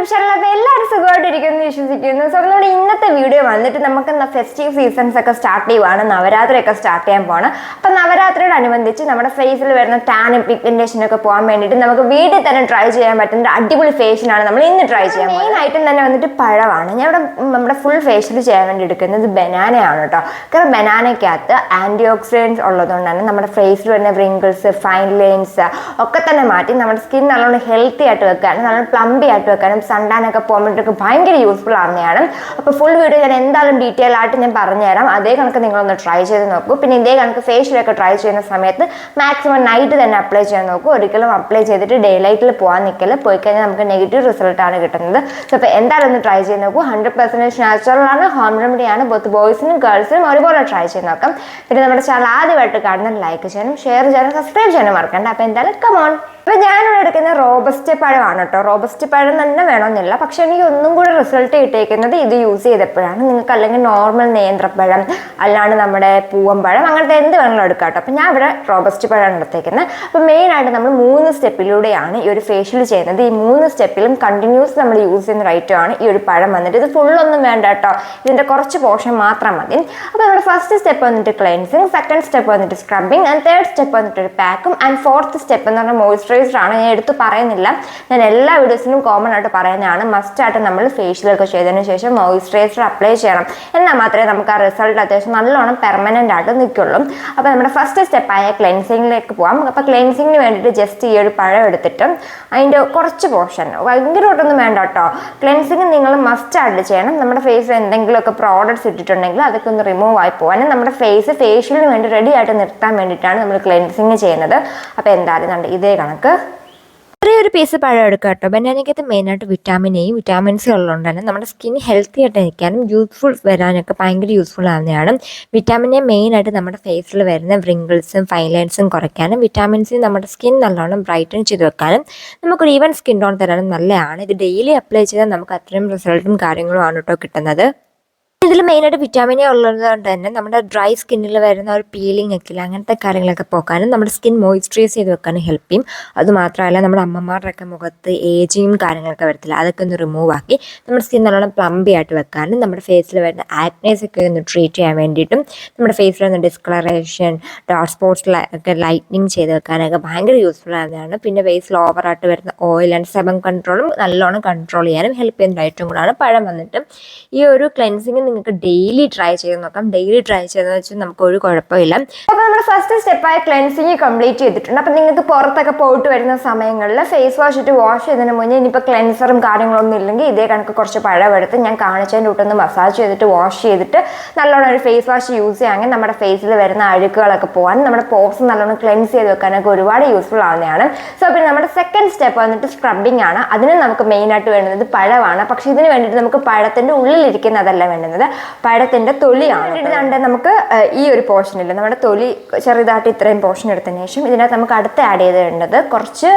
YouTube channel എല്ലാവരും സുഖമായിട്ടിരിക്കുന്നു വിശ്വസിക്കുന്നു. സോ നമ്മുടെ ഇന്നത്തെ വീഡിയോ വന്നിട്ട് നമുക്ക് ഫെസ്റ്റീവ് സീസൺസ് ഒക്കെ സ്റ്റാർട്ട് ചെയ്യുവാണ്, നവരാത്രിയൊക്കെ സ്റ്റാർട്ട് ചെയ്യാൻ പോവാണ്. അപ്പം നവരാത്രിയോടനുബന്ധിച്ച് നമ്മുടെ ഫേസിൽ വരുന്ന ടാനും പിഗ്മെന്റേഷനൊക്കെ പോകാൻ വേണ്ടിയിട്ട് നമുക്ക് വീട്ടിൽ തന്നെ ട്രൈ ചെയ്യാൻ പറ്റുന്ന ഒരു അടിപൊളി ഫേഷ്യലാണ് നമ്മൾ ഇന്ന് ട്രൈ ചെയ്യാൻ. മെയിൻ ഐറ്റം തന്നെ വന്നിട്ട് പഴമാണ്. ഞാൻ ഇവിടെ നമ്മുടെ ഫുൾ ഫേഷ്യൽ ചെയ്യാൻ വേണ്ടി എടുക്കുന്നത് ബനാനയാണ് കേട്ടോ. കാരണം ബനാനയ്ക്കകത്ത് ആൻറ്റി ഓക്സിഡൻസ് ഉള്ളതുകൊണ്ട് തന്നെ നമ്മുടെ ഫേസിൽ വരുന്ന വ്രിങ്കിൾസ്, ഫൈൻ ലൈൻസ് ഒക്കെ തന്നെ മാറ്റി നമ്മുടെ സ്കിൻ നല്ലോണം ഹെൽത്തി ആയിട്ട് വെക്കാനും നല്ലോണം പ്ലംബി ആയിട്ട് വെക്കാനും സൺടാനൊക്കെ പോകുമ്പോഴത്തേക്ക് ഭയങ്കര യൂസ്ഫുൾ ആവുന്നതാണ്. അപ്പോൾ ഫുൾ വീഡിയോ ഞാൻ എന്തായാലും ഡീറ്റെയിൽ ആയിട്ട് ഞാൻ പറഞ്ഞുതരാം. അതേ കണക്ക് നിങ്ങളൊന്ന് ട്രൈ ചെയ്ത് നോക്കൂ. പിന്നെ ഇതേ കണക്ക് ഫേഷ്യലൊക്കെ ട്രൈ ചെയ്യുന്ന സമയത്ത് മാക്സിമം നൈറ്റ് തന്നെ അപ്ലൈ ചെയ്യാൻ നോക്കൂ. ഒരിക്കലും അപ്ലൈ ചെയ്തിട്ട് ഡേ ലൈറ്റിൽ പോകാൻ നിൽക്കല്. പോയി കഴിഞ്ഞാൽ നമുക്ക് നെഗറ്റീവ് റിസൾട്ടാണ് കിട്ടുന്നത്. സോ അപ്പോൾ എന്തായാലും ഒന്ന് ട്രൈ ചെയ്ത് നോക്കൂ. 100% നാച്ചുറലാണ്, ഹോം റെമഡിയാണ്. ബോത്ത് ബോയ്സിനും ഗേൾസിനും ഒരുപോലെ ട്രൈ ചെയ്ത് നോക്കാം. പിന്നെ നമ്മുടെ ചാനൽ ആദ്യമായിട്ട് കാണുന്ന ലൈക്ക് ചെയ്യാനും ഷെയർ ചെയ്യാനും സബ്സ്ക്രൈബ് ചെയ്യാനും മറക്കണ്ട. അപ്പോൾ എന്തായാലും കമോൺ. അപ്പോൾ ഞാനിവിടെ എടുക്കുന്ന റോബസ്റ്റ് പഴമാണ് കേട്ടോ. റോബസ്റ്റ് പഴം തന്നെ വേണമെന്നില്ല, പക്ഷെ എനിക്ക് ഒന്നും കൂടെ റിസൾട്ട് കിട്ടിയിരിക്കുന്നത് ഇത് യൂസ് ചെയ്തപ്പോഴാണ്. നിങ്ങൾക്ക് അല്ലെങ്കിൽ നോർമൽ നേന്ത്രപ്പഴം അല്ലാണ്ട് നമ്മുടെ പൂവമ്പഴം അങ്ങനത്തെ എന്ത് വേണമെങ്കിലും എടുക്കാം കേട്ടോ. അപ്പോൾ ഞാൻ ഇവിടെ റോബസ്റ്റ് പഴമാണ് എടുത്തേക്കുന്നത്. അപ്പോൾ മെയിനായിട്ട് നമ്മൾ 3 സ്റ്റെപ്പിലൂടെയാണ് ഈ ഒരു ഫേഷ്യൽ ചെയ്യുന്നത്. ഈ 3 സ്റ്റെപ്പിലും കണ്ടിന്യൂസ് നമ്മൾ യൂസ് ചെയ്യുന്ന ഐറ്റമാണ് ഈ ഒരു പഴം വന്നിട്ട്. ഇത് ഫുള്ളൊന്നും വേണ്ട കേട്ടോ, ഇതിൻ്റെ കുറച്ച് പോർഷൻ മാത്രം മതി. അപ്പോൾ നമ്മുടെ ഫസ്റ്റ് സ്റ്റെപ്പ് വന്നിട്ട് ക്ലെൻസിങ്, സെക്കൻഡ് സ്റ്റെപ്പ് വന്നിട്ട് സ്ക്രബിങ്, ആൻഡ് തേർഡ് സ്റ്റെപ്പ് വന്നിട്ട് ഒരു പാക്കും, ആൻഡ് ഫോർത്ത് സ്റ്റെപ്പ് എന്ന് പറഞ്ഞാൽ മോയ്സ്ചറൈസർ ആണ്. ഞാൻ എടുത്ത് പറയുന്നില്ല, ഞാൻ എല്ലാ വീഡിയോസിനും കോമൺ ആയിട്ട് പറയുന്നതാണ്. മസ്റ്റായിട്ട് നമ്മൾ ഫേഷ്യലൊക്കെ ചെയ്തതിന് ശേഷം മോയ്സ്ചറൈസർ അപ്ലൈ ചെയ്യണം. എന്നാൽ മാത്രമേ നമുക്ക് ആ റിസൾട്ട് അത്യാവശ്യം നല്ലോണം പെർമനൻ്റ് ആയിട്ട് നിൽക്കുള്ളൂ. അപ്പോൾ നമ്മുടെ ഫസ്റ്റ് സ്റ്റെപ്പായ ക്ലെൻസിങ്ങിലേക്ക് പോകാം. അപ്പോൾ ക്ലെൻസിങ്ങിന് വേണ്ടിയിട്ട് ജസ്റ്റ് ഈ ഒരു പഴം എടുത്തിട്ട് അതിൻ്റെ കുറച്ച് പോർഷൻ, ഭയങ്കരമായിട്ടൊന്നും വേണ്ട കേട്ടോ. ക്ലെൻസിങ് നിങ്ങൾ മസ്റ്റായിട്ട് ചെയ്യണം. നമ്മുടെ ഫേസിൽ എന്തെങ്കിലുമൊക്കെ പ്രോഡക്ട്സ് ഇട്ടിട്ടുണ്ടെങ്കിൽ അതൊക്കെ ഒന്ന് റിമൂവ് ആയി പോകാനും നമ്മുടെ ഫേസ് ഫേഷ്യലിന് വേണ്ടി റെഡി ആയിട്ട് നിർത്താൻ വേണ്ടിയിട്ടാണ് നമ്മൾ ക്ലെൻസിങ് ചെയ്യുന്നത്. അപ്പോൾ എന്തായാലും ഇതേ കണക്ക് ചെറിയൊരു പീസ് പഴം എടുക്കുക കേട്ടോ. ബനാനയ്ക്കകത്ത് മെയിനായിട്ട് വിറ്റാമിൻ എയും വിറ്റാമിൻ സി ഉള്ളതുകൊണ്ട് തന്നെ നമ്മുടെ സ്കിൻ ഹെൽത്തി ആയിട്ട് ഇരിക്കാനും യൂസ്ഫുൾ വരാനൊക്കെ ഭയങ്കര യൂസ്ഫുൾ ആവുന്നതാണ്. വിറ്റാമിൻ എ മെയിനായിട്ട് നമ്മുടെ ഫേസിൽ വരുന്ന വ്രിങ്കിൾസും ഫൈൻ ലൈൻസും കുറയ്ക്കാനും വിറ്റാമിൻ സി നമ്മുടെ സ്കിൻ നല്ലോണം ബ്രൈറ്റൻ ചെയ്ത് വെക്കാനും നമുക്കൊരു ഈവൻ സ്കിൻ ടോൺ തരാനും നല്ലതാണ്. ഇത് ഡെയിലി അപ്ലൈ ചെയ്താൽ നമുക്ക് അത്രയും റിസൾട്ടും കാര്യങ്ങളും ആണ് കേട്ടോ കിട്ടുന്നത്. ഇതിൽ മെയിനായിട്ട് വിറ്റാമിൻ എ ഉള്ളത് കൊണ്ട് തന്നെ നമ്മുടെ ഡ്രൈ സ്കിന്നിൽ വരുന്ന ഒരു പീലിംഗ് ഒക്കെ ഇല്ല, അങ്ങനത്തെ കാര്യങ്ങളൊക്കെ പോക്കാനും നമ്മുടെ സ്കിൻ മോയ്സ്ചറൈസ് ചെയ്ത് വെക്കാനും ഹെൽപ്പ് ചെയ്യും. അതുമാത്രമല്ല നമ്മുടെ അമ്മമാരുടെയൊക്കെ മുഖത്ത് ഏജിങ്ങും കാര്യങ്ങളൊക്കെ വരത്തില്ല, അതൊക്കെ ഒന്ന് റിമൂവ് ആക്കി നമ്മുടെ സ്കിൻ നല്ലോണം പ്ലംബി ആയിട്ട് വെക്കാനും നമ്മുടെ ഫേസിൽ വരുന്ന ആക്നേസ് ഒക്കെ ഒന്ന് ട്രീറ്റ് ചെയ്യാൻ വേണ്ടിയിട്ടും നമ്മുടെ ഫേസിൽ വരുന്ന ഡിസ്കളറേഷൻ, ഡാർക്ക് സ്പോട്ട്സിലൊക്കെ ലൈറ്റനിങ് ചെയ്ത് വെക്കാനൊക്കെ ഭയങ്കര യൂസ്ഫുൾ ആയതാണ്. പിന്നെ ഫേസിൽ ഓവറായിട്ട് വരുന്ന ഓയിൽ ആൻഡ് സെബം കൺട്രോളും നല്ലോണം കൺട്രോൾ ചെയ്യാനും ഹെൽപ്പ് ചെയ്യുന്ന ഐറ്റം കൂടാണ് പഴം വന്നിട്ട്. ഈ ഒരു ക്ലെൻസിങ് നിങ്ങൾക്ക് ഡെയിലി ട്രൈ ചെയ്ത് നോക്കാം. ഡെയിലി ട്രൈ ചെയ്തെന്ന് വെച്ചാൽ നമുക്ക് ഒരു കുഴപ്പമില്ല. അപ്പോൾ നമ്മൾ ഫസ്റ്റ് സ്റ്റെപ്പായ ക്ലെൻസിങ് കംപ്ലീറ്റ് ചെയ്തിട്ടുണ്ട്. അപ്പോൾ നിങ്ങൾക്ക് പുറത്തൊക്കെ പോയിട്ട് വരുന്ന സമയങ്ങളിൽ ഫേസ് വാഷ് ഇട്ട് വാഷ് ചെയ്തതിന് മുന്നേ ഇനിയിപ്പോൾ ക്ലെൻസറും കാര്യങ്ങളൊന്നും ഇല്ലെങ്കിൽ ഇതേ കണക്ക് കുറച്ച് പഴം എടുത്ത് ഞാൻ കാണിച്ചതിൻ്റെ കൂട്ടൊന്ന് മസാജ് ചെയ്തിട്ട് വാഷ് ചെയ്തിട്ട് നല്ലോണം ഒരു ഫേസ് വാഷ് യൂസ് ചെയ്യാമെങ്കിൽ നമ്മുടെ ഫേസിൽ വരുന്ന അഴുക്കുകളൊക്കെ പോകാനും നമ്മുടെ പോർസ് നല്ലോണം ക്ലെൻസ് ചെയ്ത് വെക്കാനൊക്കെ ഒരുപാട് യൂസ്ഫുൾ ആവുന്നതാണ്. സോ പിന്നെ നമ്മുടെ സെക്കൻഡ് സ്റ്റെപ്പ് വന്നിട്ട് സ്ക്രബിങ് ആണ്. അതിന് നമുക്ക് മെയിനായിട്ട് വേണ്ടുന്നത് പഴമാണ്. പക്ഷേ ഇതിന് വേണ്ടിയിട്ട് നമുക്ക് പഴത്തിൻ്റെ ഉള്ളിലിരിക്കുന്നതല്ല വേണ്ടുന്നത്, പഴത്തിൻ്റെ തൊലിയാണ്. ഇതാണ്ട് നമുക്ക് ഈ ഒരു പോർഷനില്ല, നമ്മുടെ തൊലി ചെറുതായിട്ട് ഇത്രയും പോർഷൻ എടുത്തതിന് ശേഷം ഇതിനകത്ത് നമുക്ക് അടുത്ത് ആഡ് ചെയ്തിടേണ്ടത് കുറച്ച്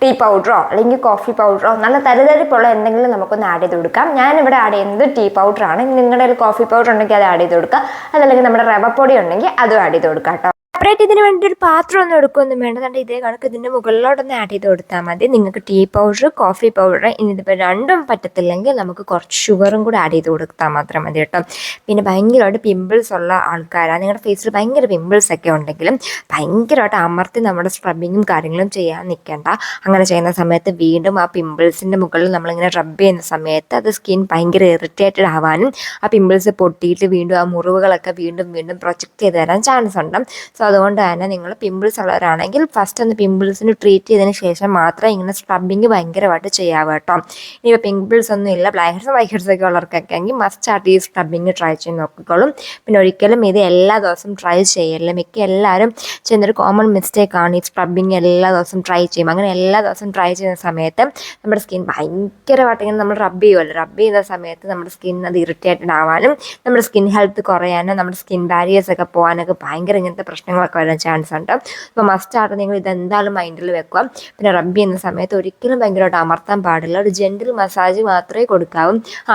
ടീ പൗഡറോ അല്ലെങ്കിൽ കോഫി പൗഡറോ നല്ല തരിതരിപ്പുള്ള എന്തെങ്കിലും നമുക്കൊന്ന് ആഡ് ചെയ്ത് കൊടുക്കാം. ഞാനിവിടെ ആഡ് ചെയ്യുന്നത് ടീ പൗഡറാണ്. നിങ്ങളുടെ കയ്യിൽ കോഫി പൗഡർ ഉണ്ടെങ്കിൽ അത് ആഡ് ചെയ്ത് കൊടുക്കുക, അതല്ലെങ്കിൽ നമ്മുടെ റവപ്പൊടി ഉണ്ടെങ്കിൽ അതും ആഡ് ചെയ്ത് കൊടുക്കാം കേട്ടോ. സെപ്പറേറ്റ് ഇതിന് വേണ്ടി ഒരു പാത്രം ഒന്നും എടുക്കുകയൊന്നും വേണ്ടതുണ്ട്. ഇതേ കണക്ക് ഇതിൻ്റെ മുകളിലോട്ടൊന്ന് ആഡ് ചെയ്ത് കൊടുത്താൽ മതി. നിങ്ങൾക്ക് ടീ പൗഡർ, കോഫി പൗഡർ, ഇനി ഇതിപ്പോൾ രണ്ടും പറ്റത്തില്ലെങ്കിൽ നമുക്ക് കുറച്ച് ഷുഗറും കൂടെ ആഡ് ചെയ്ത് കൊടുത്താൽ മാത്രം മതി കേട്ടോ. പിന്നെ ഭയങ്കരമായിട്ട് പിമ്പിൾസ് ഉള്ള ആൾക്കാരാണ്, നിങ്ങളുടെ ഫേസിൽ ഭയങ്കര പിമ്പിൾസ് ഒക്കെ ഉണ്ടെങ്കിലും ഭയങ്കരമായിട്ട് അമർത്തി നമ്മുടെ സ്ക്രബിങ്ങും കാര്യങ്ങളും ചെയ്യാൻ നിൽക്കേണ്ട. അങ്ങനെ ചെയ്യുന്ന സമയത്ത് വീണ്ടും ആ പിമ്പിൾസിൻ്റെ മുകളിൽ നമ്മളിങ്ങനെ റബ്ബ് ചെയ്യുന്ന സമയത്ത് അത് സ്കിൻ ഭയങ്കര ഇറിറ്റേറ്റഡ് ആവാനും ആ പിമ്പിൾസ് പൊട്ടിയിട്ട് വീണ്ടും ആ മുറിവുകളൊക്കെ വീണ്ടും വീണ്ടും പ്രൊജക്റ്റ് ചെയ്ത് തരാൻ ചാൻസ് ഉണ്ട്. സോ അതുകൊണ്ട് തന്നെ നിങ്ങൾ പിമ്പിൾസ് ഉള്ളവരാണെങ്കിൽ ഫസ്റ്റ് ഒന്ന് പിമ്പിൾസിന് ട്രീറ്റ് ചെയ്തതിന് ശേഷം മാത്രം ഇങ്ങനെ സ്ക്രബിങ് ഭയങ്കരമായിട്ട് ചെയ്യാവുക കേട്ടോ. ഇനിയിപ്പോൾ പിമ്പിൾസ് ഒന്നും ഇല്ല, ബ്ലാക്ക് ഹെഡ്സ് വൈറ്റ് ഹെഡ്സ് ഒക്കെ ഉള്ളവർക്കൊക്കെ ആണെങ്കിൽ മസ്റ്റായിട്ട് ഈ സ്ക്രബിങ് ട്രൈ ചെയ്ത് നോക്കിക്കോളും. പിന്നെ ഒരിക്കലും ഇത് എല്ലാ ദിവസവും ട്രൈ ചെയ്യല്ല. മിക്ക എല്ലാവരും ചെയ്യുന്നൊരു കോമൺ മിസ്റ്റേക്കാണ് ഈ സ്ക്രബിങ് എല്ലാ ദിവസവും ട്രൈ ചെയ്യും. അങ്ങനെ എല്ലാ ദിവസവും ട്രൈ ചെയ്യുന്ന സമയത്ത് നമ്മുടെ സ്കിൻ ഭയങ്കരമായിട്ട് ഇങ്ങനെ നമ്മൾ റബ്ബ് ചെയ്യുമല്ലോ, റബ്ബ് ചെയ്യുന്ന സമയത്ത് നമ്മുടെ സ്കിൻ അത് ഇറിറ്റേറ്റഡ് ആവാനും നമ്മുടെ സ്കിൻ ഹെൽത്ത് കുറയാനും നമ്മുടെ സ്കിൻ ബാരിയേഴ്സ് ഒക്കെ പോകാനൊക്കെ ഭയങ്കര ഇങ്ങനത്തെ പ്രശ്നങ്ങൾ പ്രശ്നങ്ങളൊക്കെ വരാൻ ചാൻസ് ഉണ്ട്. അപ്പോൾ മസ്റ്റായിട്ട് നിങ്ങൾ ഇതെന്തായാലും മൈൻഡിൽ വെക്കുക. പിന്നെ റബ്ബ് ചെയ്യുന്ന സമയത്ത് ഒരിക്കലും ഭയങ്കരമായിട്ട് അമർത്താൻ പാടില്ല, ഒരു ജെൻറ്റിൽ മസാജ് മാത്രമേ കൊടുക്കാവൂ.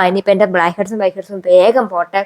ഇനിയിപ്പോൾ എൻ്റെ ബ്ലാക്ക് ഹെഡ്സും വൈറ്റ് ഹെഡ്സും വേഗം പോട്ടെ,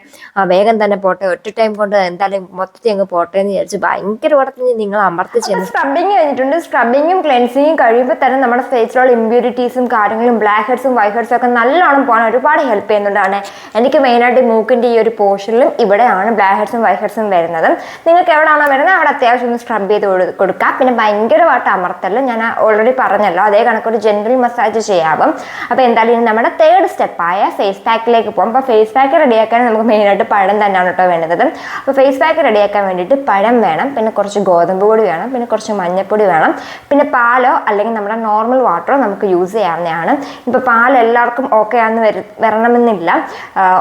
വേഗം തന്നെ പോട്ടെ, ഒറ്റ ടൈം കൊണ്ട് എന്തായാലും മൊത്തത്തിൽ അങ്ങ് പോട്ടെ എന്ന് വിചാരിച്ച് ഭയങ്കര ഉടനെ നിങ്ങൾ അമർത്തി ചെയ്യുന്നത്. സ്ക്രബിങ് കഴിഞ്ഞിട്ടുണ്ട്. സ്ക്രബിങ്ങും ക്ലെൻസിങ്ങും കഴിയുമ്പോൾ തന്നെ നമ്മുടെ ഫേസിലുള്ള ഇമ്പ്യൂരിറ്റീസും കാര്യങ്ങളും ബ്ലാക്ക് ഹെഡ്സും വൈറ്റ് ഹെഡ്സും ഒക്കെ നല്ലോണം പോകാൻ ഒരുപാട് ഹെൽപ്പ് ചെയ്യുന്നുണ്ടാണ്. എനിക്ക് മെയിനായിട്ട് മൂക്കിൻ്റെ ഈ ഒരു പോർഷനിലും ഇവിടെയാണ് ബ്ലാക്ക് ഹെഡ്സും വൈറ്റ് ഹെഡ്സും വരുന്നത്. നിങ്ങൾക്ക് എവിടെയാണോ വരുന്നത് അവിടെ അത്യാവശ്യം ഒന്ന് സ്ക്രബ് ചെയ്ത് കൊടുക്കാം. പിന്നെ ഭയങ്കരമായിട്ട് അമർത്തല്ല, ഞാൻ ഓൾറെഡി പറഞ്ഞല്ലോ, അതേ കണക്കൊരു ജെൻറൽ മസാജ് ചെയ്യാവും. അപ്പോൾ എന്തായാലും നമ്മുടെ തേർഡ് സ്റ്റെപ്പായ ഫേസ് പാക്കിലേക്ക് പോകും. അപ്പോൾ ഫേസ് പാക്ക് റെഡിയാക്കാൻ നമുക്ക് മെയിനായിട്ട് പഴം തന്നെയാണ് കേട്ടോ വേണ്ടത്. അപ്പോൾ ഫേസ് പാക്ക് റെഡിയാക്കാൻ വേണ്ടിയിട്ട് പഴം വേണം, പിന്നെ കുറച്ച് ഗോതമ്പ് പൊടി വേണം, പിന്നെ കുറച്ച് മഞ്ഞൾപ്പൊടി വേണം, പിന്നെ പാലോ അല്ലെങ്കിൽ നമ്മുടെ നോർമൽ വാട്ടറോ നമുക്ക് യൂസ് ചെയ്യാവുന്നതാണ്. ഇപ്പോൾ പാൽ എല്ലാവർക്കും ഓക്കെ ആണെന്ന് വരണമെന്നില്ല.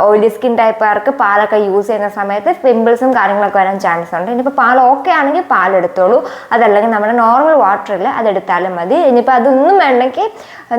ഓയിലി സ്കിൻ ടൈപ്പുകാർക്ക് പാലൊക്കെ യൂസ് ചെയ്യുന്ന സമയത്ത് പിമ്പിൾസും കാര്യങ്ങളൊക്കെ വരാൻ ചാൻസ് ഉണ്ട്. ഇനിയിപ്പോൾ പാൽ ഓക്കെ ആണെങ്കിൽ പാലെടുത്തോളൂ, അതല്ലെങ്കിൽ നമ്മുടെ നോർമൽ വാട്ടറിൽ അതെടുത്താലും മതി. ഇനിയിപ്പോൾ അതൊന്നും വേണമെങ്കിൽ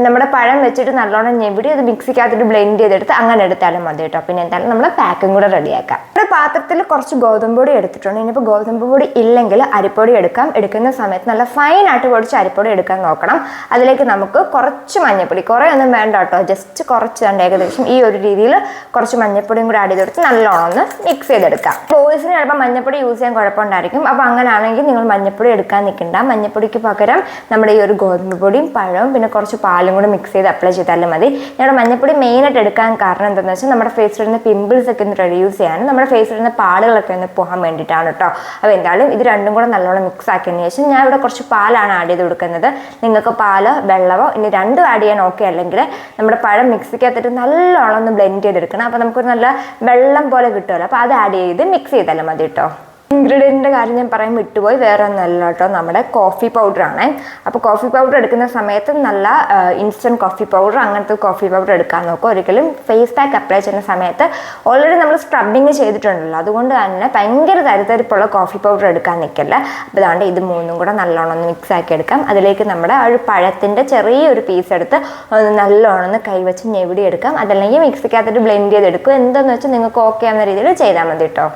നമ്മുടെ പഴം വെച്ചിട്ട് നല്ലോണം ഞെവിടി അത് മിക്സിക്കകത്തിട്ട് ബ്ലെൻഡ് ചെയ്തെടുത്ത് അങ്ങനെ എടുത്താലും മതി കേട്ടോ. പിന്നെ എന്തായാലും നമ്മൾ പാക്കും കൂടെ റെഡിയാക്കാം. ഒരു പാത്രത്തിൽ കുറച്ച് ഗോതമ്പ് പൊടി എടുത്തിട്ടുണ്ട്. ഇനിയിപ്പോൾ ഗോതമ്പ് പൊടി ഇല്ലെങ്കിൽ അരിപ്പൊടി എടുക്കാം. എടുക്കുന്ന സമയത്ത് നല്ല ഫൈനായിട്ട് പൊടിച്ച് അരിപ്പൊടി എടുക്കാൻ നോക്കണം. അതിലേക്ക് നമുക്ക് കുറച്ച് മഞ്ഞൾപ്പൊടി, കുറേ ഒന്നും വേണ്ട കേട്ടോ, ജസ്റ്റ് കുറച്ച് കണ്ട് ഏകദേശം ഈ ഒരു രീതിയിൽ കുറച്ച് മഞ്ഞൾപ്പൊടിയും കൂടി ആഡ് ചെയ്തെടുത്ത് നല്ലോണം ഒന്ന് മിക്സ് ചെയ്തെടുക്കാം. ബോയ്സിന് ചിലപ്പോൾ മഞ്ഞൾപ്പൊടി യൂസ് ചെയ്യാൻ കുഴപ്പമുണ്ടായിരിക്കും. അപ്പോൾ അങ്ങനെയാണെങ്കിൽ നിങ്ങൾ മഞ്ഞൾപ്പൊടി എടുക്കാൻ നിൽക്കണ്ട. മഞ്ഞൾപ്പൊടിക്ക് പകരം നമ്മുടെ ഈ ഒരു ഗോതമ്പ് പൊടിയും പഴവും പിന്നെ കുറച്ച് പാലും കൂടി മിക്സ് ചെയ്ത് അപ്ലൈ ചെയ്താലും മതി. ഞങ്ങളുടെ മഞ്ഞൾപ്പൊടി മെയിനായിട്ട് എടുക്കാൻ കാരണം എന്താണെന്ന് വെച്ചാൽ നമ്മുടെ ഫേസിൽ വരുന്ന പിമ്പിൾസ് ഒക്കെ ഒന്ന് റെഡ്യൂസ് ചെയ്യാനും നമ്മുടെ ഫേസിൽ വരുന്ന പാടുകളൊക്കെ ഒന്ന് പോകാൻ വേണ്ടിയിട്ടാണ് കേട്ടോ. അപ്പോൾ എന്തായാലും ഇത് രണ്ടും കൂടെ നല്ലോണം മിക്സ് ആക്കിയതിന് ശേഷം ഞാൻ ഇവിടെ കുറച്ച് പാലാണ് ആഡ് ചെയ്ത് കൊടുക്കുന്നത്. നിങ്ങൾക്ക് പാലോ വെള്ളമോ ഇനി രണ്ടും ആഡ് ചെയ്യാൻ ഓക്കെ അല്ലെങ്കിൽ നമ്മുടെ പഴം മിക്സിക്കകത്തിട്ട് നല്ലോണം ഒന്ന് ബ്ലെൻഡ് ചെയ്തെടുക്കണം. അപ്പോൾ നമുക്കൊരു നല്ല വെള്ളം പോലെ കിട്ടുമല്ലോ, അപ്പോൾ അത് ആഡ് ചെയ്ത് മിക്സ് ചെയ്താലും മതി കേട്ടോ. ഇൻഗ്രീഡിയൻറ്റിൻ്റെ കാര്യം ഞാൻ പറയാൻ വിട്ടുപോയി, വേറെ ഒന്നല്ല കേട്ടോ, നമ്മുടെ കോഫി പൗഡറാണ്. അപ്പോൾ കോഫി പൗഡർ എടുക്കുന്ന സമയത്ത് നല്ല ഇൻസ്റ്റൻറ്റ് കോഫി പൗഡർ, അങ്ങനത്തെ കോഫി പൗഡർ എടുക്കാൻ നോക്കുക. ഒരിക്കലും ഫേസ് പാക്ക് അപ്ലൈ ചെയ്യുന്ന സമയത്ത് ഓൾറെഡി നമ്മൾ സ്ക്രബിങ് ചെയ്തിട്ടുണ്ടല്ലോ, അതുകൊണ്ട് തന്നെ ഭയങ്കര തരിതരിപ്പുള്ള കോഫി പൗഡർ എടുക്കാൻ നിൽക്കില്ല. അപ്പോൾ അതുകൊണ്ട് ഇത് മൂന്നും കൂടെ നല്ലോണം ഒന്ന് മിക്സ് ആക്കി എടുക്കാം. അതിലേക്ക് നമ്മുടെ ആ ഒരു പഴത്തിൻ്റെ ചെറിയൊരു പീസ് എടുത്ത് ഒന്ന് നല്ലോണം ഒന്ന് കൈവച്ച് ഞെവിടി എടുക്കാം. അതല്ലെങ്കിൽ മിക്സിക്കകത്തിട്ട് ബ്ലെൻഡ് ചെയ്തെടുക്കും. എന്താണെന്ന് വെച്ചാൽ നിങ്ങൾക്ക് ഓക്കെ ആവുന്ന രീതിയിൽ ചെയ്താൽ മതി കേട്ടോ.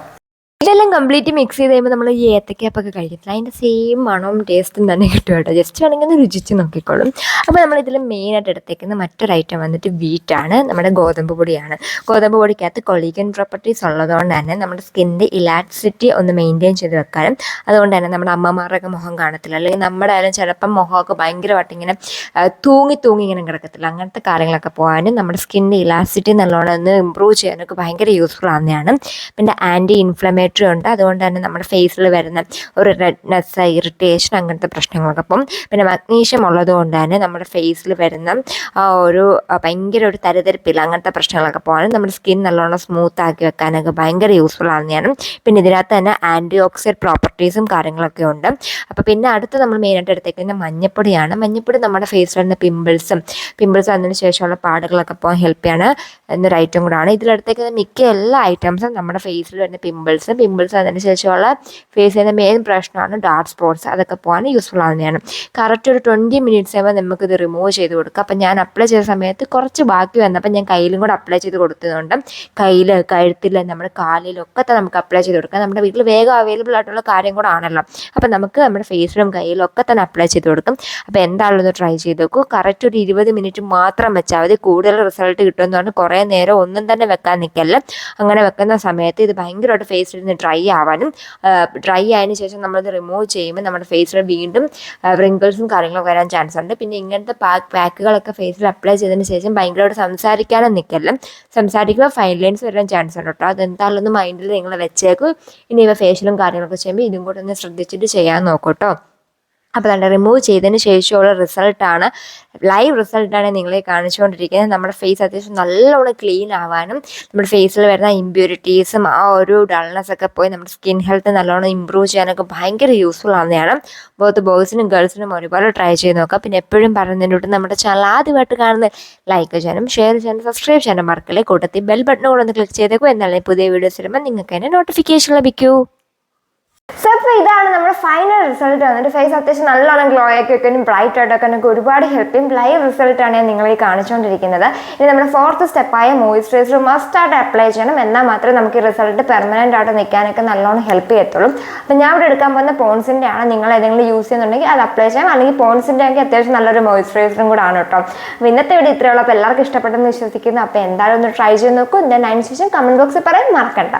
ഇതെല്ലാം കംപ്ലീറ്റ് മിക്സ് ചെയ്ത് കഴിയുമ്പോൾ നമ്മൾ ഈ ഏത്തക്കപ്പൊക്കെ കഴിക്കത്തില്ല, അതിൻ്റെ സെയിം മണവും ടേസ്റ്റും തന്നെ കിട്ടും കേട്ടോ. ജസ്റ്റ് വേണമെങ്കിൽ ഒന്ന് രുചിച്ച് നോക്കിക്കോളും. അപ്പോൾ നമ്മളിതിൽ മെയിനായിട്ട് എടുത്തേക്കുന്ന മറ്റൊരു ഐറ്റം വന്നിട്ട് വീറ്റാണ്, നമ്മുടെ ഗോതമ്പ് പൊടിയാണ്. ഗോതമ്പ് പൊടിക്കകത്ത് കൊളീഗൻ പ്രോപ്പർട്ടീസ് ഉള്ളതുകൊണ്ട് തന്നെ നമ്മുടെ സ്കിന്നിൻ്റെ ഇലാസ്റ്റിസിറ്റി ഒന്ന് മെയിൻറ്റെയിൻ ചെയ്ത് വെക്കാനും, അതുകൊണ്ട് തന്നെ നമ്മുടെ അമ്മമാരുടെയൊക്കെ മുഖം കാണത്തില്ല, അല്ലെങ്കിൽ നമ്മുടെ ആയാലും ചിലപ്പം മുഖമൊക്കെ ഭയങ്കരമായിട്ട് ഇങ്ങനെ തൂങ്ങി ഇങ്ങനെ കിടക്കത്തില്ല, അങ്ങനത്തെ കാര്യങ്ങളൊക്കെ പോകാനും നമ്മുടെ സ്കിന്നിൻ്റെ ഇലാസ്റ്റിസിറ്റി നല്ലോണം ഒന്ന് ഇമ്പ്രൂവ് ചെയ്യാനൊക്കെ ഭയങ്കര യൂസ്ഫുൾ ആവുന്നതാണ്. പിന്നെ ആൻറ്റി ഇൻഫ്ലമേറ്ററി ഉണ്ട്, അതുകൊണ്ട് തന്നെ നമ്മുടെ ഫേസിൽ വരുന്ന ഒരു റെഡ്നെസ്, ഇറിറ്റേഷൻ അങ്ങനത്തെ പ്രശ്നങ്ങളൊക്കെ അപ്പം പിന്നെ മഗ്നീഷ്യം ഉള്ളതുകൊണ്ട് തന്നെ നമ്മുടെ ഫേസിൽ വരുന്ന ഒരു ഭയങ്കര ഒരു തരിതരിപ്പില്ല അങ്ങനത്തെ പ്രശ്നങ്ങളൊക്കെ പോകാനും നമ്മുടെ സ്കിൻ നല്ലോണം സ്മൂത്ത് ആക്കി വെക്കാനൊക്കെ ഭയങ്കര യൂസ്ഫുൾ ആവുന്നതാണ്. പിന്നെ ഇതിനകത്ത് തന്നെ ആൻറ്റി ഓക്സിഡൻറ്റ് പ്രോപ്പർട്ടീസും കാര്യങ്ങളൊക്കെ ഉണ്ട്. അപ്പോൾ പിന്നെ അടുത്ത് നമ്മൾ മെയിനായിട്ട് എടുത്തേക്കുന്ന മഞ്ഞപ്പൊടിയാണ്. മഞ്ഞപ്പൊടി നമ്മുടെ ഫേസിൽ വരുന്ന പിമ്പിൾസ് അതിന് ശേഷമുള്ള പാടുകളൊക്കെ പോകാൻ ഹെൽപ്പ് ചെയ്യാണ് എന്നൊരു ഐറ്റം കൂടാണ്. ഇതിലെടുത്തേക്കുന്ന മിക്ക എല്ലാ ഐറ്റംസും നമ്മുടെ ഫേസിൽ വരുന്ന പിമ്പിൾസ് അതിന് ശേഷമുള്ള ഫേസ് ചെയ്യുന്ന മെയിൻ പ്രശ്നമാണ് ഡാർക്ക് സ്പോട്ട്സ്, അതൊക്കെ പോകാൻ യൂസ്ഫുൾ ആവുന്നതാണ്. കറക്റ്റ് ഒരു 20 മിനിറ്റ്സ് ആകുമ്പോൾ നമുക്കിത് റിമൂവ് ചെയ്ത് കൊടുക്കാം. അപ്പം ഞാൻ അപ്ലൈ ചെയ്ത സമയത്ത് കുറച്ച് ബാക്കി വന്നപ്പോൾ ഞാൻ കയ്യിലും കൂടെ അപ്ലൈ ചെയ്ത് കൊടുത്തതുകൊണ്ട് കയ്യിൽ, കഴുത്തിൽ, നമ്മുടെ കാലിലൊക്കെ തന്നെ നമുക്ക് അപ്ലൈ ചെയ്ത് കൊടുക്കാം. നമ്മുടെ വീട്ടിൽ വേഗം അവൈലബിൾ ആയിട്ടുള്ള കാര്യം കൂടെ ആണല്ലോ. അപ്പം നമുക്ക് നമ്മുടെ ഫേസിലും കയ്യിലും ഒക്കെ തന്നെ അപ്ലൈ ചെയ്ത് കൊടുക്കും. അപ്പോൾ എന്താണെന്ന് ഒന്ന് ട്രൈ ചെയ്ത് നോക്കൂ. കറക്റ്റ് ഒരു 20 മിനിറ്റ് മാത്രം വെച്ചാൽ മതി, കൂടുതൽ റിസൾട്ട് കിട്ടുമെന്ന് പറഞ്ഞാൽ കുറേ നേരം ഒന്നും തന്നെ വെക്കാൻ നിൽക്കല്ല. അങ്ങനെ വെക്കുന്ന സമയത്ത് ഇത് ഭയങ്കരമായിട്ട് ഫേസിൽ നിന്ന് ഡ്രൈ ആവാനും, ഡ്രൈ ആയതിനു ശേഷം നമ്മളിത് റിമൂവ് ചെയ്യുമ്പോൾ നമ്മുടെ ഫേസിൽ വീണ്ടും റിങ്കിൾസും കാര്യങ്ങളൊക്കെ വരാൻ ചാൻസ് ഉണ്ട്. പിന്നെ ഇങ്ങനത്തെ പാക്കുകളൊക്കെ ഫേസിൽ അപ്ലൈ ചെയ്തതിന് ശേഷം ഭയങ്കരമായിട്ട് സംസാരിക്കാനും നിൽക്കല്ല. സംസാരിക്കുമ്പോൾ ഫൈൻ ലൈൻസ് വരാൻ ചാൻസ് ഉണ്ട് കേട്ടോ. അതെന്തായാലും ഒന്ന് മൈൻഡിൽ നിങ്ങൾ വെച്ചേക്കും. ഇനി ഇവ ഫേഷ്യലും കാര്യങ്ങളൊക്കെ ചെയ്യുമ്പോൾ ഇതും കൂടെ ഒന്ന് ശ്രദ്ധിച്ചിട്ട് ചെയ്യാൻ നോക്കൂട്ടോ. അപ്പോൾ തന്നെ റിമൂവ് ചെയ്തതിന് ശേഷമുള്ള റിസൾട്ടാണ്, ലൈവ് റിസൾട്ടാണ് നിങ്ങളെ കാണിച്ചുകൊണ്ടിരിക്കുന്നത്. നമ്മുടെ ഫേസ് അത്യാവശ്യം നല്ലോണം ക്ലീൻ ആവാനും നമ്മുടെ ഫേസിൽ വരുന്ന ഇമ്പ്യൂരിറ്റീസും ആ ഒരു ഡൾനെസ്സൊക്കെ പോയി നമ്മുടെ സ്കിൻ ഹെൽത്ത് നല്ലോണം ഇമ്പ്രൂവ് ചെയ്യാനൊക്കെ ഭയങ്കര യൂസ്ഫുൾ ആവുന്നതാണ്. ബോത്ത് ബോയ്സിനും ഗേൾസിനും ഒരുപോലെ ട്രൈ ചെയ്ത് നോക്കാം. പിന്നെ എപ്പോഴും പറയുന്നതിനോട്ട് നമ്മുടെ ചാനൽ ആദ്യമായിട്ട് കാണുന്നത് ലൈക്ക് ചെയ്യാനും ഷെയർ ചെയ്യാനും സബ്സ്ക്രൈബ് ചെയ്യാനും മറക്കല്ലേ. കൂട്ടത്തിൽ ബെൽ ബട്ടൺ കൂടെ ഒന്ന് ക്ലിക്ക് ചെയ്തേക്കും, എന്നാലേ പുതിയ വീഡിയോസ് വരുമ്പോൾ നിങ്ങൾക്ക് അതിൻ്റെ നോട്ടിഫിക്കേഷൻ ലഭിക്കൂ. സോ അപ്പോൾ ഇതാണ് നമ്മുടെ ഫൈനൽ റിസൾട്ട് വന്നിട്ട് ഫേസ് അത്യാവശ്യം നല്ലോണം ഗ്ലോ ആക്കി വെക്കാനും ബ്രൈറ്റ് ആയിട്ടൊക്കെ എനിക്ക് ഒരുപാട് ഹെൽപ്പ് ചെയ്യും. ലൈവ് റിസൾട്ടാണ് ഞാൻ നിങ്ങളെ കാണിച്ചുകൊണ്ടിരിക്കുന്നത്. ഇനി നമ്മുടെ 4th സ്റ്റെപ്പായ മോയ്സ്ചറൈസർ മസ്റ്റായിട്ട് അപ്ലൈ ചെയ്യണം. എന്നാൽ മാത്രമേ നമുക്ക് ഈ റിസൾട്ട് പെർമനൻ്റ് ആയിട്ട് നിൽക്കാനൊക്കെ നല്ലോണം ഹെൽപ്പ് ചെയ്യത്തുള്ളൂ. അപ്പോൾ ഞാൻ ഇവിടെ എടുക്കാൻ പോകുന്ന പോൺസിൻ്റെ ആണ്. നിങ്ങൾ ഏതെങ്കിലും യൂസ് ചെയ്യുന്നുണ്ടെങ്കിൽ അത് അപ്ലൈ ചെയ്യാം. അല്ലെങ്കിൽ പോൺസിൻ്റെ ആണെങ്കിൽ അത്യാവശ്യം നല്ലൊരു മോയ്സ്ചറൈസറും കൂടെ ആണ് കേട്ടോ. അപ്പോൾ ഇന്നത്തെ വീഡിയോ ഇത്രയുള്ളൂ. അപ്പോൾ എല്ലാവർക്കും ഇഷ്ടപ്പെട്ടെന്ന് വിശ്വസിക്കുന്നു. അപ്പോൾ എന്തായാലും ഒന്ന് ട്രൈ ചെയ്ത് നോക്കൂ. ഞാൻ അതിന് ശേഷം കമൻറ്റ് ബോക്സിൽ പറയാൻ മറക്കണ്ട.